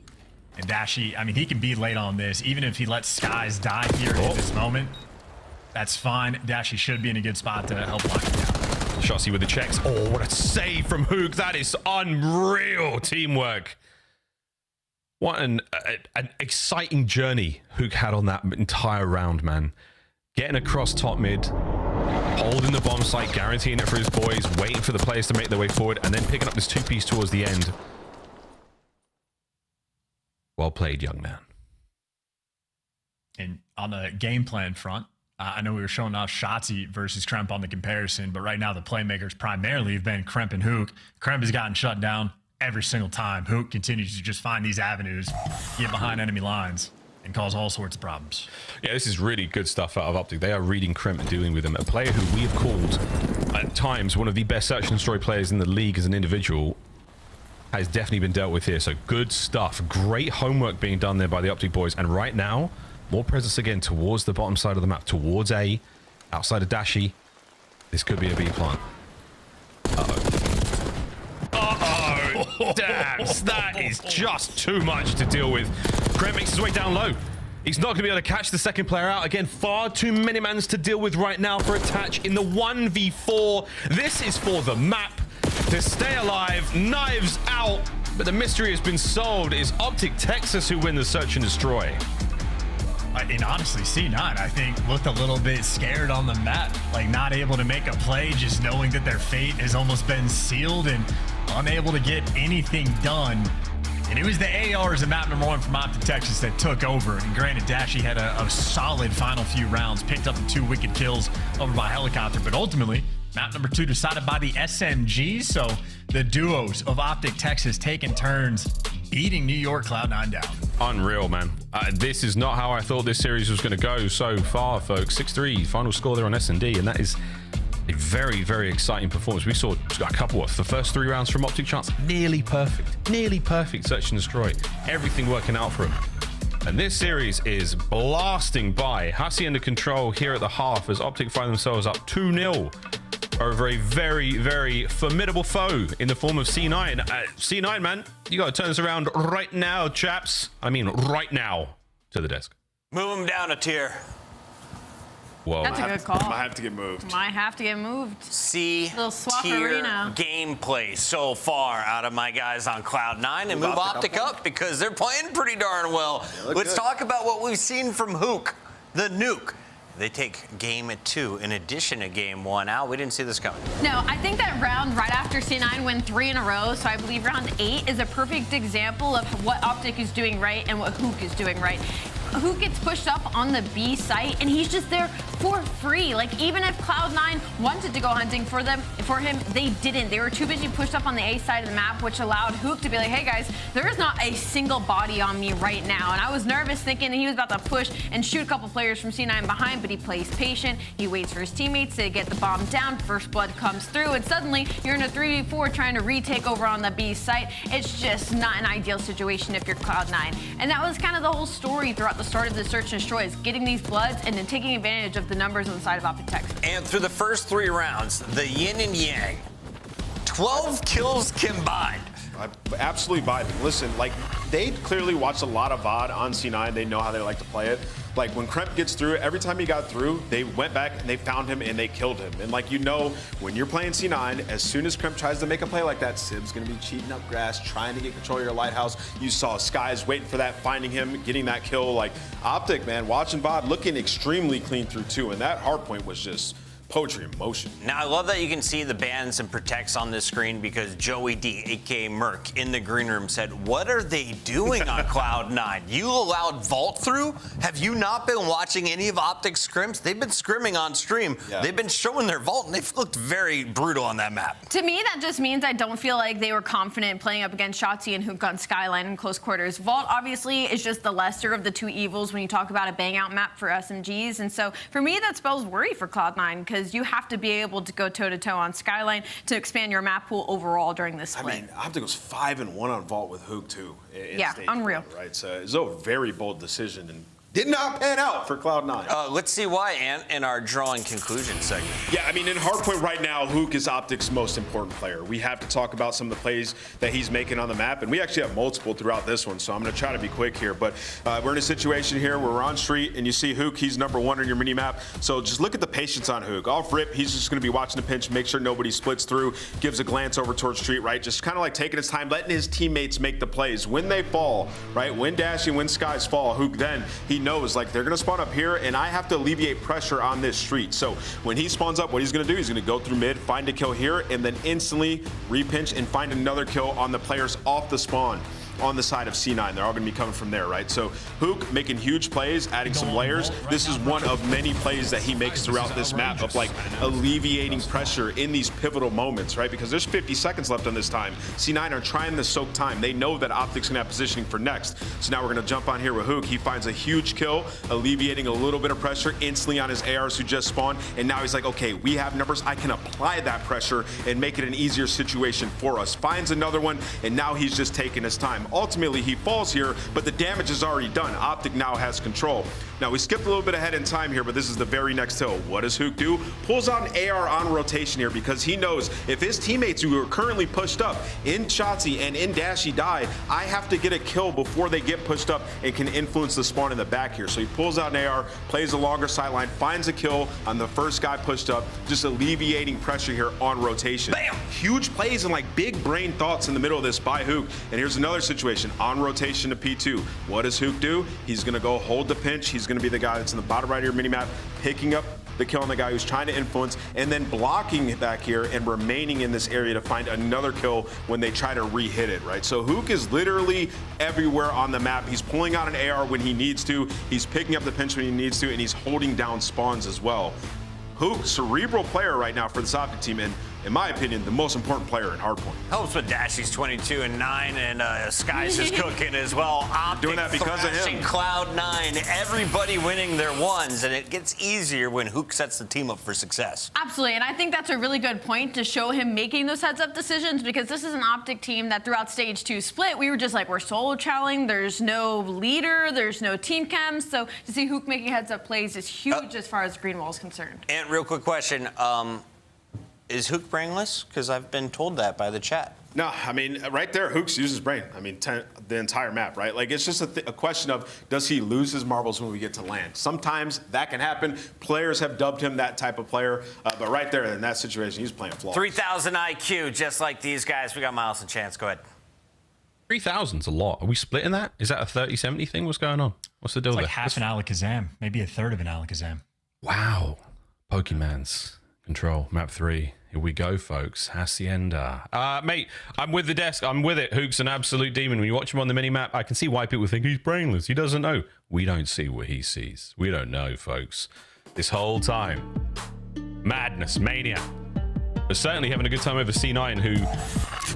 And Dashy, I mean, he can be late on this. Even if he lets Skies die here at this moment, that's fine. Dashy should be in a good spot to help lock him down. Shotzzy with the checks. Oh, what a save from Huke. That is unreal teamwork. What an exciting journey Huke had on that entire round, man. Getting across top mid, holding the bomb site, guaranteeing it for his boys, waiting for the players to make their way forward, and then picking up this 2-piece towards the end. Well played, young man. And on the game plan front, I know we were showing off Shotzzy versus Kremp on the comparison, but right now the playmakers primarily have been Kremp and Huke. Kremp has gotten shut down every single time. Huke continues to just find these avenues, get behind enemy lines, and cause all sorts of problems. Yeah, this is really good stuff out of Optic. They are reading Kremp and dealing with him. A player who we have called at times one of the best search and destroy players in the league as an individual has definitely been dealt with here. So good stuff. Great homework being done there by the Optic boys. And right now, More presence again towards the bottom side of the map, towards A, outside of Dashi. This could be a B plant. Uh-oh. Dabs, that is just too much to deal with. Kremp makes his way down low. He's not going to be able to catch the second player out. Again, far too many mans to deal with right now for Attach in the 1v4. This is for the map to stay alive. Knives out. But the mystery has been solved. It's Optic Texas who win the search and destroy. And honestly, C9, I think, looked a little bit scared on the map. Like, not able to make a play, just knowing that their fate has almost been sealed and unable to get anything done. And it was the ARs in map number 1 from Optic Texas that took over. And granted, Dashi had a solid final few rounds, picked up the 2 wicked kills over by helicopter. But ultimately, map number 2 decided by the SMGs. So the duos of Optic Texas taking turns, beating New York Cloud9 down. Unreal, man. This is not how I thought this series was going to go so far, folks. 6-3 final score there on S&D, and that is a very, very exciting performance. We saw a couple of the first 3 rounds from Optic Chance, nearly perfect search and destroy, everything working out for him. And this series is blasting by. Hussey under control here at the half as Optic find themselves up 2-0 over a very, very formidable foe in the form of C9. C9, man, you got to turn this around right now, chaps. I mean, right now. To the desk. Move him down a tier. Whoa. That's a good call. Might have to get moved. Might have to get moved. C Little swap tier arena. gameplay so far out of my guys on Cloud9, and move Optic up because they're playing pretty darn well. Let's talk about what we've seen from Huke, the nuke. They take game 2 in addition to game 1. Al, we didn't see this coming. No, I think that round right after C9 win 3 in a row, so I believe round 8 is a perfect example of what Optic is doing right and what Huke is doing right. Huke gets pushed up on the B site, and he's just there for free. Like, even if Cloud9 wanted to go hunting for him, they didn't. They were too busy pushed up on the A side of the map, which allowed Huke to be like, hey guys, there is not a single body on me right now. And I was nervous thinking that he was about to push and shoot a couple players from C9 behind, but he plays patient. He waits for his teammates to get the bomb down. First blood comes through, and suddenly you're in a 3v4 trying to retake over on the B site. It's just not an ideal situation if you're Cloud9. And that was kind of the whole story throughout the start of the search and destroy, is getting these bloods and then taking advantage of the numbers on the side of Optic Texas. And through the first 3 rounds, the yin and yang, 12 kills combined. I'm absolutely vibing. Listen, like, they clearly watched a lot of VOD on C9. They know how they like to play it. Like, when Kremp gets through, every time he got through, they went back and they found him and they killed him. And, like, you know, when you're playing C9, as soon as Kremp tries to make a play like that, Sib's going to be cheating up grass, trying to get control of your lighthouse. You saw Skies waiting for that, finding him, getting that kill. Like, Optic, man, watching VOD, looking extremely clean through, too. And that hardpoint was just poetry in motion. Now, I love that you can see the bans and protects on this screen because Joey D, aka Merc, in the green room said, what are they doing on Cloud9? You allowed vault through? Have you not been watching any of Optic's scrims? They've been scrimming on stream. Yeah. They've been showing their vault, and they've looked very brutal on that map. To me, that just means I don't feel like they were confident playing up against Shotzi and Huke on Skyline in close quarters. Vault, obviously, is just the lesser of the 2 evils when you talk about a bang-out map for SMGs. And so, for me, that spells worry for Cloud9, because you have to be able to go toe-to-toe on Skyline to expand your map pool overall during this split. I mean, Optic was 5-1 on Vault with Huke, too. Yeah, unreal. Right, so it was a very bold decision and did not pan out for Cloud9. Let's see why, Ant, in our drawing conclusion segment. Yeah, I mean, in hardpoint right now, Huke is Optic's most important player. We have to talk about some of the plays that he's making on the map, and we actually have multiple throughout this one, so I'm going to try to be quick here. But we're in a situation here where we're on street, and you see Huke, he's number 1 on your mini-map. So just look at the patience on Huke. Off rip, he's just going to be watching the pinch, make sure nobody splits through, gives a glance over towards street, right? Just kind of like taking his time, letting his teammates make the plays. When they fall, right? When Dash and when Skies fall, Huke then, he knows, like, they're going to spawn up here, and I have to alleviate pressure on this street. So when he spawns up, what he's going to do, he's going to go through mid, find a kill here, and then instantly repinch and find another kill on the players off the spawn on the side of C9. They're all going to be coming from there, right? So Huke making huge plays, adding some layers. This is one of many plays that he makes throughout this map of, like, alleviating pressure in these pivotal moments, right? Because there's 50 seconds left on this time. C9 are trying to soak time. They know that Optic's going to have positioning for next. So now we're going to jump on here with Huke. He finds a huge kill, alleviating a little bit of pressure instantly on his ARs who just spawned. And now he's like, okay, we have numbers. I can apply that pressure and make it an easier situation for us. Finds another one, and now he's just taking his time. Ultimately, he falls here, but the damage is already done. Optic now has control. Now, we skipped a little bit ahead in time here, but this is the very next hill. What does Huke do? Pulls out an AR on rotation here because he knows if his teammates who are currently pushed up in Shotzi and in Dashy die, I have to get a kill before they get pushed up and can influence the spawn in the back here. So he pulls out an AR, plays a longer sideline, finds a kill on the first guy pushed up, just alleviating pressure here on rotation. Bam! Huge plays and like big brain thoughts in the middle of this by Huke. And here's another situation on rotation to P2. What does Huke do? He's gonna go hold the pinch. He's gonna be the guy that's in the bottom right of your minimap, picking up the kill on the guy who's trying to influence, and then blocking back here and remaining in this area to find another kill when they try to re-hit it, right? So Huke is literally everywhere on the map. He's pulling out an AR when he needs to, he's picking up the pinch when he needs to, and he's holding down spawns as well. Huke, cerebral player right now for this Optic team, and in my opinion, the most important player in hardpoint. Helps with Dashy's 22 and 9, and Skies is cooking as well. Optic doing that because of him. Cloud9, everybody winning their ones, and it gets easier when Huke sets the team up for success. Absolutely, and I think that's a really good point to show him making those heads-up decisions, because this is an Optic team that throughout stage 2 split, we were just like, we're solo challenging, there's no leader, there's no team chem, so to see Huke making heads-up plays is huge as far as green wall is concerned. And real quick question, is Huke brainless? Because I've been told that by the chat. No, I mean, right there, Huke uses brain. I mean, the entire map, right? Like, it's just a question of, does he lose his marbles when we get to land? Sometimes that can happen. Players have dubbed him that type of player. But right there, in that situation, he's playing flawless. 3,000 IQ, just like these guys. We got Miles and Chance. Go ahead. 3,000's a lot. Are we splitting that? Is that a 30-70 thing? What's going on? What's the deal It's there? like half an Alakazam, maybe a third of an Alakazam. Wow. Pokemon's control, map 3. Here we go, folks. Hacienda. Mate, I'm with the desk. I'm with it. Huke's an absolute demon. When you watch him on the mini-map, I can see why people think he's brainless. He doesn't know. We don't see what he sees. We don't know, folks. This whole time. Madness, mania. But certainly having a good time over C9, who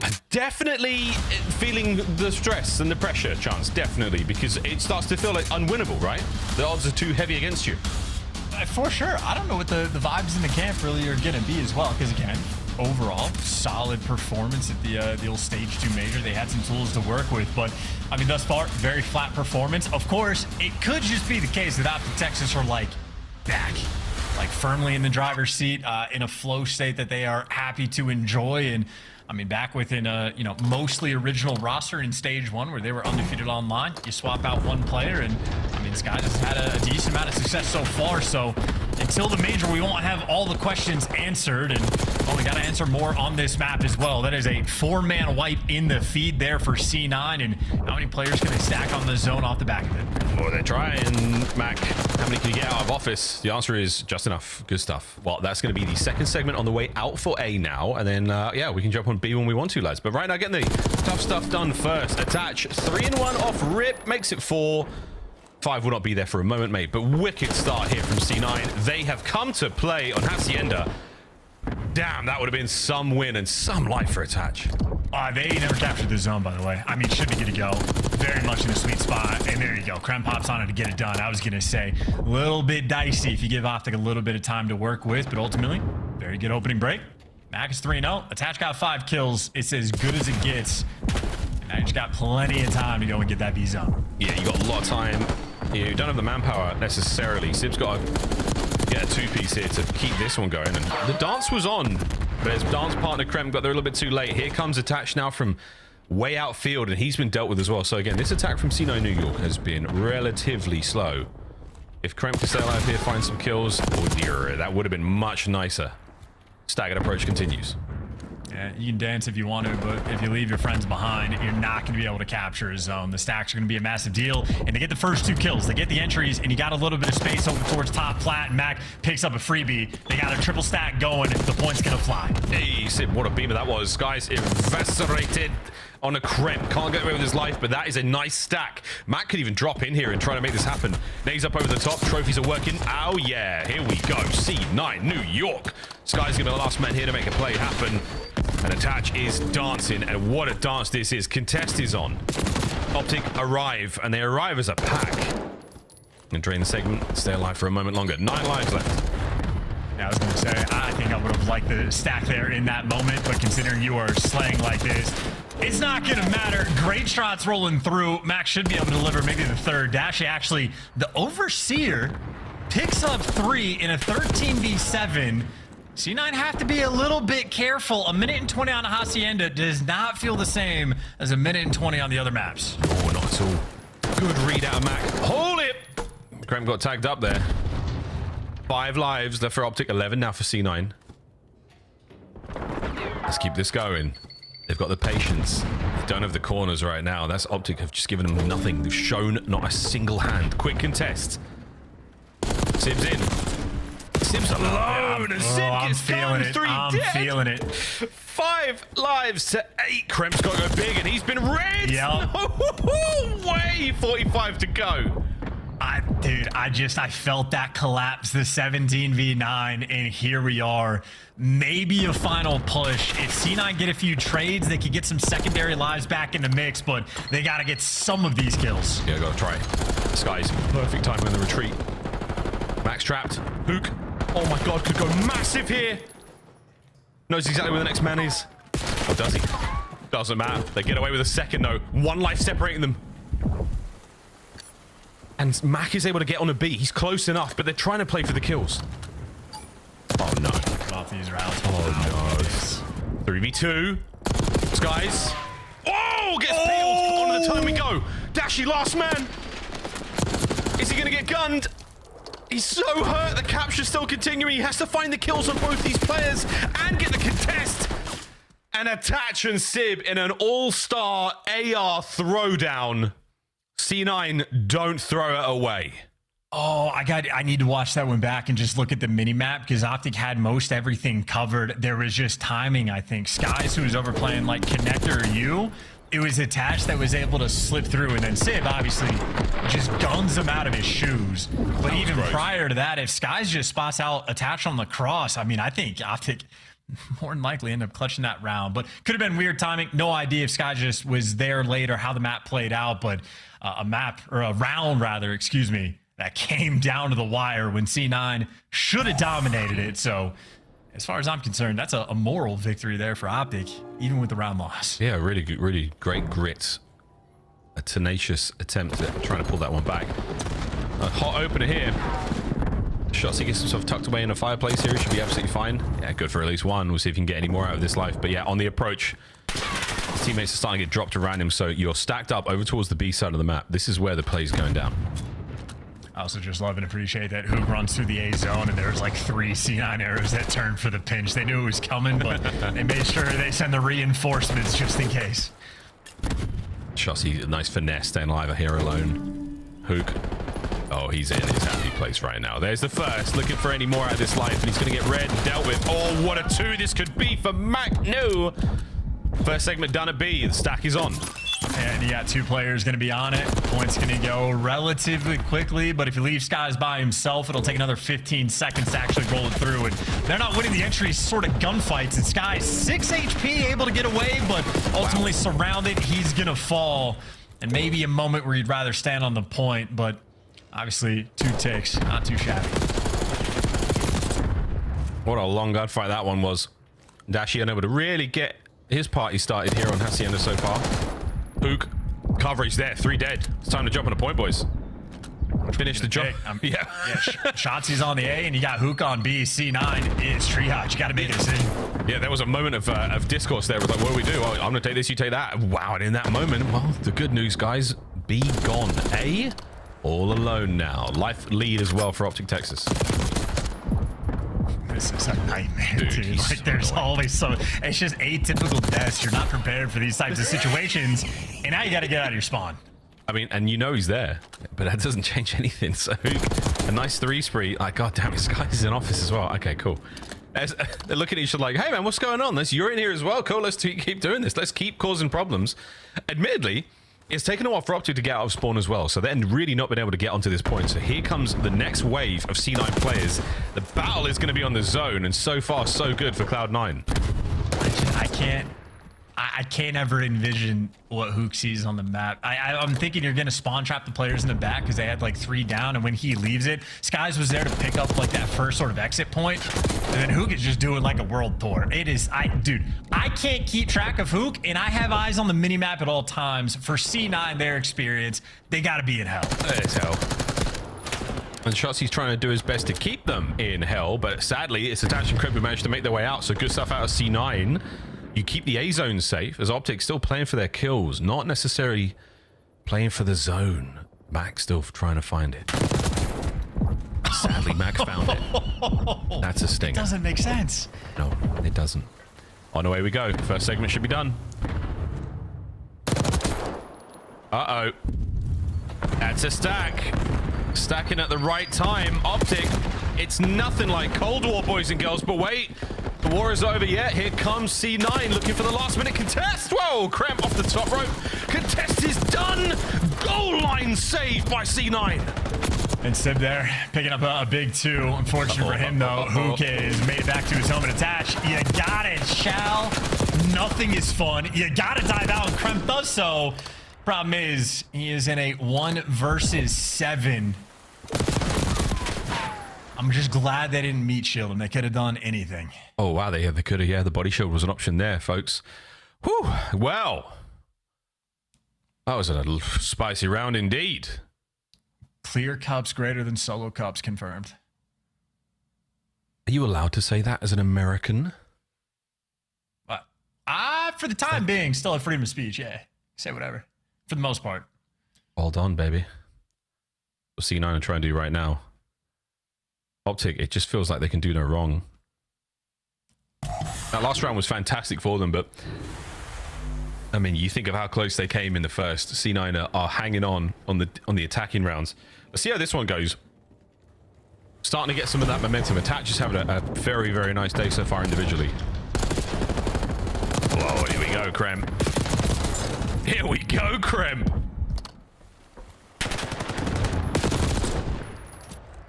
are definitely feeling the stress and the pressure, Chance. Definitely, because it starts to feel like unwinnable, right? The odds are too heavy against you. For sure. I don't know what the vibes in the camp really are going to be as well, because again, overall, solid performance at the old stage 2 major. They had some tools to work with, but I mean, thus far, very flat performance. Of course, it could just be the case that Optic Texas are like back, like firmly in the driver's seat, in a flow state that they are happy to enjoy. And I mean, back within a mostly original roster in stage 1 where they were undefeated online. You swap out one player, and I mean, Skies has had a decent amount of success so far. So until the major, we won't have all the questions answered, and well, we got to answer more on this map as well. That is a 4-man wipe in the feed there for C9, and how many players can they stack on the zone off the back of it? Well, they're trying, Mac. How many can you get out of office? The answer is just enough. Good stuff. Well, that's going to be the second segment on the way out for A now, and then yeah, we can jump on B when we want to, lads. But right now, getting the tough stuff done first. Attach 3-1 off rip, makes it 4. 5 will not be there for a moment, mate. But wicked start here from C9. They have come to play on Hacienda. Damn, that would have been some win and some life for Attach. They never captured the zone, by the way. I mean, should be good to go. Very much in a sweet spot. And there you go. Krem pops on it to get it done. I was going to say, a little bit dicey if you give Optic a little bit of time to work with, but ultimately, very good opening break. Mac is 3-0. Attach got 5 kills. It's as good as it gets. And now you just got plenty of time to go and get that B zone. Yeah, you got a lot of time. You don't have the manpower necessarily. Sib's got to get a 2-piece here to keep this one going. And the dance was on, but his dance partner Krem got there a little bit too late. Here comes Attach now from way outfield, and he's been dealt with as well. So again, this attack from C9 New York has been relatively slow. If Krem can stay alive here, find some kills, oh dear, that would have been much nicer. Staggered approach continues. Yeah, you can dance if you want to, but if you leave your friends behind, you're not going to be able to capture a zone. The stacks are going to be a massive deal, and they get the first 2 kills. They get the entries, and you got a little bit of space over towards top plat, and Mac picks up a freebie. They got a triple stack going, and the point's going to fly. Hey, Sib, what a beamer that was. Guys, eviscerated on a Krem. Can't get away with his life, but that is a nice stack. Mac could even drop in here and try to make this happen. Nades up over the top. Trophies are working. Oh, yeah. Here we go. C9 New York. Sky's going to be the last man here to make a play happen. And Attach is dancing, and what a dance this is. Contest is on. Optic arrive, and they arrive as a pack. And drain the segment, stay alive for a moment longer. 9 lives left. Yeah, I was going to say, I think I would have liked the stack there in that moment, but considering you are slaying like this, It's not going to matter. Great shots rolling through. Max should be able to deliver maybe the third. Dashy actually, the Overseer picks up 3 in a 13v7. C9 have to be a little bit careful. A minute and 20 on Hacienda does not feel the same as a minute and 20 on the other maps. Oh, not at all. Good read out of Mac. Hold it! Krem got tagged up there. 5 lives left for Optic, 11 now for C9. Let's keep this going. They've got the patience. They don't have the corners right now. That's Optic have just given them nothing. They've shown not a single hand. Quick contest. Sib's in. Sib's alone. And Sib gets feeling 3 I'm dead. feeling it. 5 lives to 8. Krem's got to go big, and he's been red. Yep. Way 45 to go. Dude, I felt that collapse, the 17v9, and here we are. Maybe a final push. If C9 get a few trades, they could get some secondary lives back in the mix, but they got to get some of these kills. Yeah, gotta try. Sky's perfect timing in the retreat. Max trapped. Huke. Oh my god, could go massive here. Knows exactly where the next man is. Oh, does he? Doesn't matter. They get away with a second though. 1 life separating them. And Mac is able to get on a B. He's close enough, but they're trying to play for the kills. Oh no. Off these routes. Oh no. 3v2. Skies. Oh, gets peeled. On to the time we go. Dashy, last man. Is he going to get gunned? He's so hurt. The capture's still continuing. He has to find the kills on both these players and get the contest. And Attach and Sib in an all-star AR throwdown. C9, don't throw it away. Oh, I need to watch that one back and just look at the mini-map because Optic had most everything covered. There was just timing, I think. Skies, who was overplaying like Connector or you, it was Attach that was able to slip through, and then Sib obviously just guns him out of his shoes. But even prior to that, if Skies just spots out Attach on the cross, I mean, I think Optic more than likely end up clutching that round. But could have been weird timing. No idea if Sky just was there later, how the map played out, but a round rather, excuse me, that came down to the wire when C9 should have dominated it. So as far as I'm concerned, that's a moral victory there for Optic, even with the round loss. Yeah, really good, really great grit. A tenacious attempt at trying to pull that one back. A hot opener here. Shotzi gets himself tucked away in a fireplace here. He should be absolutely fine. Yeah, good for at least one. We'll see if he can get any more out of this life. But yeah, on the approach, his teammates are starting to get dropped around him. So you're stacked up over towards the B side of the map. This is where the play's going down. I also just love and appreciate that Huke runs through the A zone and there's like 3 C9 arrows that turn for the pinch. They knew it was coming, but they made sure they send the reinforcements just in case. Shotzi, nice finesse, staying alive here alone. Huke. Oh, he's in his happy place right now. There's the first, looking for any more out of this life, and he's going to get red and dealt with. Oh, what a 2 this could be for Mac. No. First segment done at B. The stack is on. And you got 2 players going to be on it. Points going to go relatively quickly, but if you leave Skies by himself, it'll take another 15 seconds to actually roll it through. And they're not winning the entry sort of gunfights. And Skies, 6 HP, able to get away, but ultimately surrounded. He's going to fall. And maybe a moment where you'd rather stand on the point, but obviously 2 ticks, not too shabby. What a long gunfight that one was. Dashi unable to really get his party started here on Hacienda so far. Huke, coverage there, 3 dead. It's time to jump on a point, boys. Finish the job. Yeah. Shotzi's on the A, and you got Huke on B. C9 is triage. You got to make a decision. Yeah, there was a moment of discourse there. It was like, what do we do? Oh, I'm going to take this, you take that. Wow, and in that moment, well, the good news, guys, B gone. A, all alone now. Life lead as well for Optic Texas. This is a nightmare, dude. Like, there's always so... It's just atypical deaths. You're not prepared for these types of situations, and now you got to get out of your spawn. I mean, and you know he's there, but that doesn't change anything. So a nice 3 spree. Like, god damn, this guy's in office as well. Okay, cool. They're looking at each other like, hey man, what's going on? You're in here as well. Cool, let's keep doing this. Let's keep causing problems. Admittedly, it's taken a while for Optic to get out of spawn as well, so they're really not been able to get onto this point. So here comes the next wave of C9 players. The battle is going to be on the zone, and so far so good for Cloud9. I can't I can't ever envision what Huke sees on the map. I'm thinking you're going to spawn trap the players in the back because they had like 3 down, and when he leaves it, Skies was there to pick up like that first sort of exit point, and then Huke is just doing like a world tour. It is, dude, I can't keep track of Huke, and I have eyes on the minimap at all times. For C9, their experience, they got to be in hell. It's hell. And Shotzi's trying to do his best to keep them in hell, but sadly, it's Attach and Crimp who managed to make their way out, so good stuff out of C9. You keep the A zone safe, as Optic still playing for their kills, not necessarily playing for the zone. Mac still trying to find it. Sadly, Mac found it. That's a stinger. It doesn't make sense. No, it doesn't. On the way we go. First segment should be done. Uh-oh. That's a stack. Stacking at the right time. Optic, it's nothing like Cold War, boys and girls, but wait. The war is over yet. Here comes C9 looking for the last minute contest. Whoa, Cramp off the top rope. Contest is done. Goal line saved by C9. And Sib there, picking up a big 2. Unfortunate for him, though. Huke has made it back to his home and attach. You got it, Shal. Nothing is fun. You got to dive out, and Kremp does so. Problem is, he is in a 1 versus 7. I'm just glad they didn't meat shield him. They could have done anything. Oh, wow. They could have. Yeah, the body shield was an option there, folks. Whew. Well, that was a spicy round indeed. Clear cups greater than solo cups confirmed. Are you allowed to say that as an American? For the time being, still have freedom of speech. Yeah, say whatever. For the most part. Well done, baby. What C9 are trying to do right now. Optic, it just feels like they can do no wrong. That last round was fantastic for them, but I mean, you think of how close they came in the first. C9 are hanging on the attacking rounds. Let's see how this one goes. Starting to get some of that momentum. Attach is having a very, very nice day so far individually. Whoa, here we go, Krem. Here we go, Krem.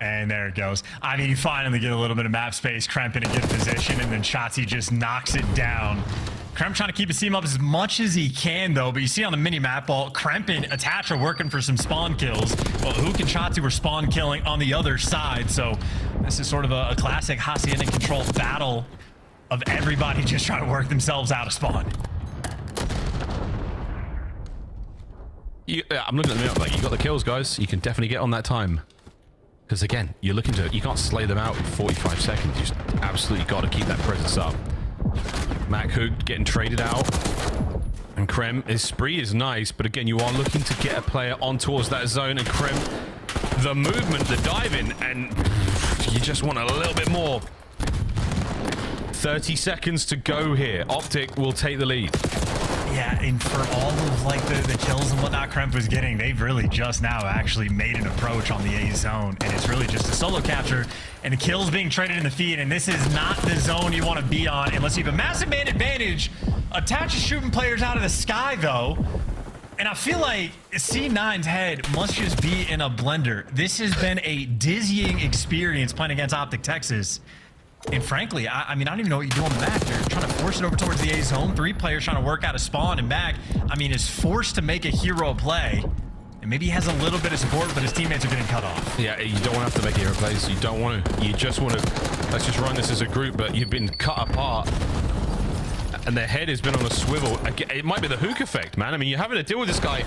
And there it goes. I mean, you finally get a little bit of map space. Kremp in a good position, and then Shotzi just knocks it down. Kremp trying to keep his team up as much as he can, though. But you see on the mini-map, while Kremp and Attach are working for some spawn kills, well, Huke and Shotzi were spawn killing on the other side. So this is sort of a classic Hacienda control battle of everybody just trying to work themselves out of spawn. I'm looking at the map like, you got the kills, guys. You can definitely get on that time. Because again, you're looking to, you can't slay them out in 45 seconds. You just absolutely got to keep that presence up. Mac Huke getting traded out. And Krem, his spree is nice, but again, you are looking to get a player on towards that zone. And Krem, the movement, the diving, and you just want a little bit more. 30 seconds to go here. Optic will take the lead. Yeah, and for all of like the kills and whatnot Kremp was getting, they've really just now actually made an approach on the A zone, and it's really just a solo capture and the kills being traded in the feed, and this is not the zone you want to be on unless you have a massive man advantage. Attach is shooting players out of the sky though, and I feel like C9's head must just be in a blender. This has been a dizzying experience playing against Optic Texas. And frankly, I mean, I don't even know what you do on the back. They're trying to force it over towards the A zone. 3 players trying to work out a spawn, and back, I mean, is forced to make a hero play. And maybe he has a little bit of support, but his teammates are getting cut off. Yeah, you don't want to have to make hero plays. You don't want to. You just want to, let's just run this as a group, but you've been cut apart. And their head has been on a swivel. It might be the Huke effect, man. I mean, you're having to deal with this guy.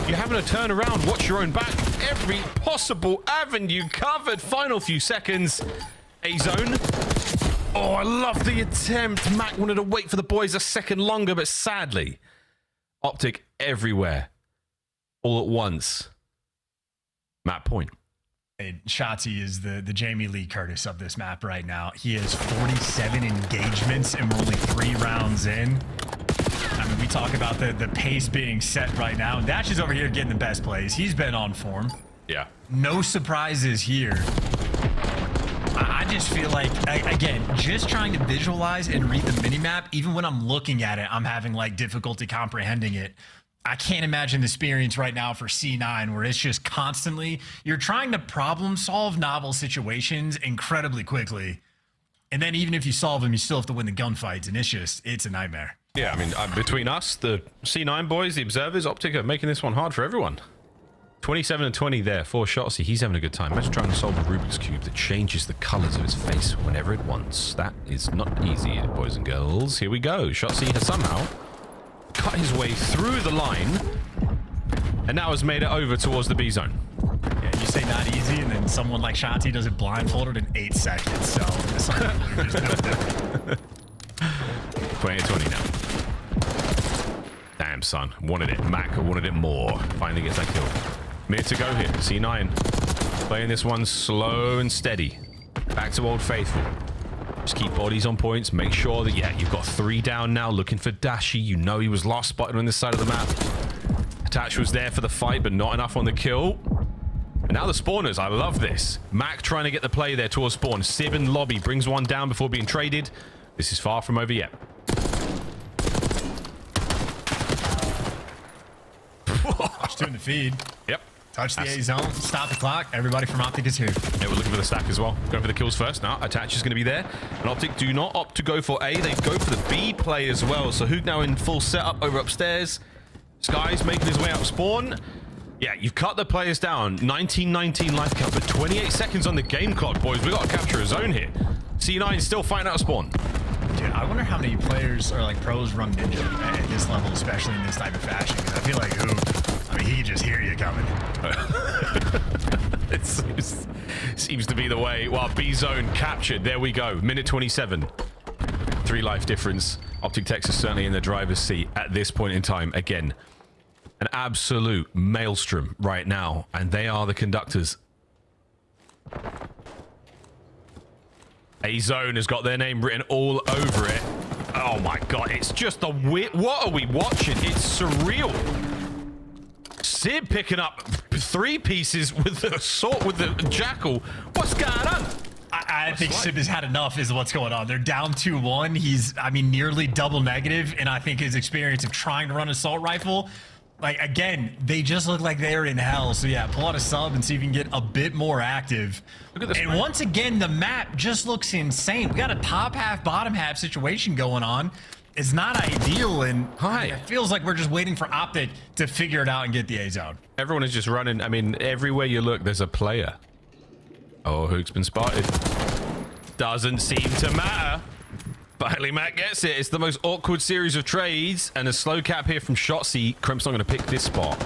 You're having to turn around, watch your own back. Every possible avenue covered. Final few seconds. A zone. Oh, I love the attempt. Mac wanted to wait for the boys a second longer, but sadly, Optic everywhere, all at once. Map point. And Shotzi is the Jamie Lee Curtis of this map right now. He has 47 engagements, and we're only 3 rounds in. I mean, we talk about the pace being set right now, and Dash is over here getting the best plays. He's been on form. Yeah. No surprises here. I just feel like, again, just trying to visualize and read the minimap, even when I'm looking at it, I'm having like difficulty comprehending it. I can't imagine the experience right now for C9 where it's just constantly, you're trying to problem solve novel situations incredibly quickly. And then even if you solve them, you still have to win the gunfights, and it's a nightmare. Yeah, I mean, between us, the C9 boys, the observers, Optic are making this one hard for everyone. 27 and 20 there for Shotzi. He's having a good time. Imagine trying to solve a Rubik's Cube that changes the colors of his face whenever it wants. That is not easy, boys and girls. Here we go. Shotzi has somehow cut his way through the line and now has made it over towards the B zone. Yeah, you say not easy, and then someone like Shanti does it blindfolded in 8 seconds. So some people are just no different. 20 now. Damn, son. Wanted it. Mac wanted it more. Finally gets that kill. Minute to go here. C9 playing this one slow and steady. Back to Old Faithful. Just keep bodies on points. Make sure that, yeah, you've got 3 down now. Looking for Dashi. You know he was last spotted on this side of the map. Attach was there for the fight, but not enough on the kill. And now the spawners. I love this. Mac trying to get the play there towards spawn. Sib in lobby brings one down before being traded. This is far from over yet. Just doing the feed. Yep. Touch the A zone. Stop the clock. Everybody from Optic is here. Yeah, we're looking for the stack as well. Going for the kills first. Now, Attach is going to be there. And Optic do not opt to go for A. They go for the B play as well. So Huke now in full setup over upstairs. Sky's making his way out spawn. Yeah, you've cut the players down. 19-19 life count, but 28 seconds on the game clock, boys. We've got to capture a zone here. C9 still fighting out spawn. Dude, I wonder how many players or like pros run Ninja at this level, especially in this type of fashion. Because I feel like I mean, he can just hear you coming. It seems to be the way. Well, B zone captured. There we go. Minute 27. 3 life difference. Optic Texas certainly in the driver's seat at this point in time. Again, an absolute maelstrom right now, and they are the conductors. A zone has got their name written all over it. Oh my god, it's just a weird. What are we watching? It's surreal. Sid picking up 3 pieces with the assault with the jackal. What's going on? I think Sib has had enough is what's going on. They're down 2-1. He's, I mean, nearly double negative, and I think his experience of trying to run assault rifle, like, again, they just look like they're in hell. So, yeah, pull out a sub and see if you can get a bit more active. Look at this, and man. once again, the map just looks insane. We got a top half, bottom half situation going on. It's not ideal, and it feels like we're just waiting for Optic to figure it out and get the A zone. Everyone is just running. I mean, everywhere you look, there's a player. Oh, Huke's been spotted. Doesn't seem to matter. Finally, Matt gets it. It's the most awkward series of trades, and a slow cap here from Shotzi. Crimp's not going to pick this spot.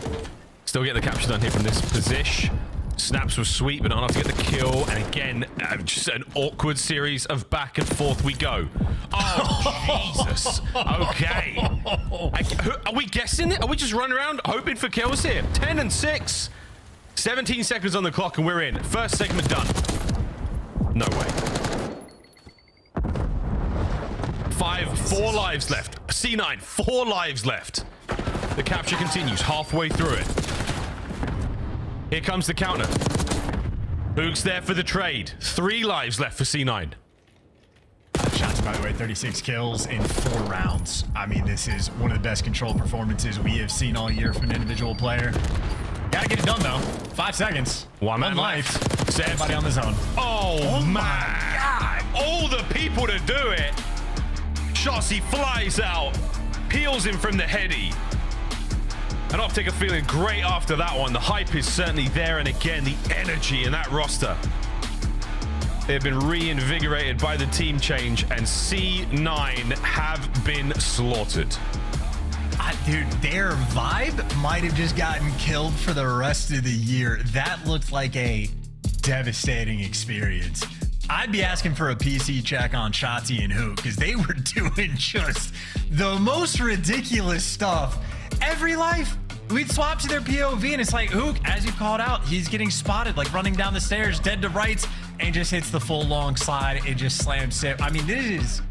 Still get the capture done here from this position. Snaps was sweet, but not enough to get the kill. And again, just an awkward series of back and forth we go. Oh, Jesus. Okay. Are we guessing it? Are we just running around hoping for kills here? 10 and 6. 17 seconds on the clock, and we're in. First segment done. No way. 4 lives left. C9, 4 lives left. The capture continues halfway through it. Here comes the counter. Huke's there for the trade. 3 lives left for C9. Shots, by the way, 36 kills in 4 rounds. I mean, this is one of the best control performances we have seen all year from an individual player. Gotta get it done, though. 5 seconds. One man life. left. Everybody on the zone. Oh my God. All the people to do it. Shotzi flies out. Peels him from the heady. And Optic are feeling great after that one. The hype is certainly there. And again, the energy in that roster. They've been reinvigorated by the team change. And C9 have been slaughtered. Dude, their vibe might have just gotten killed for the rest of the year. That looked like a devastating experience. I'd be asking for a PC check on Shotzi and Huke because they were doing just the most ridiculous stuff. Every life, we'd swap to their POV and it's like, Huke, as you called out, he's getting spotted, like running down the stairs, dead to rights, and just hits the full long slide and just slams it. I mean, this is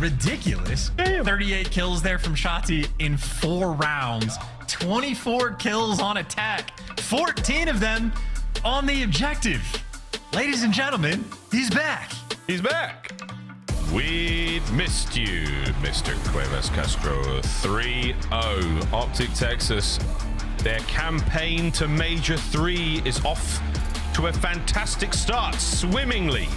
ridiculous. Damn. 38 kills there from Shotzi in 4 rounds. 24 kills on attack. 14 of them on the objective. Ladies and gentlemen, he's back. He's back. We've missed you, Mr. Cuevas Castro. 3-0. Optic Texas. Their campaign to Major 3 is off to a fantastic start, swimmingly.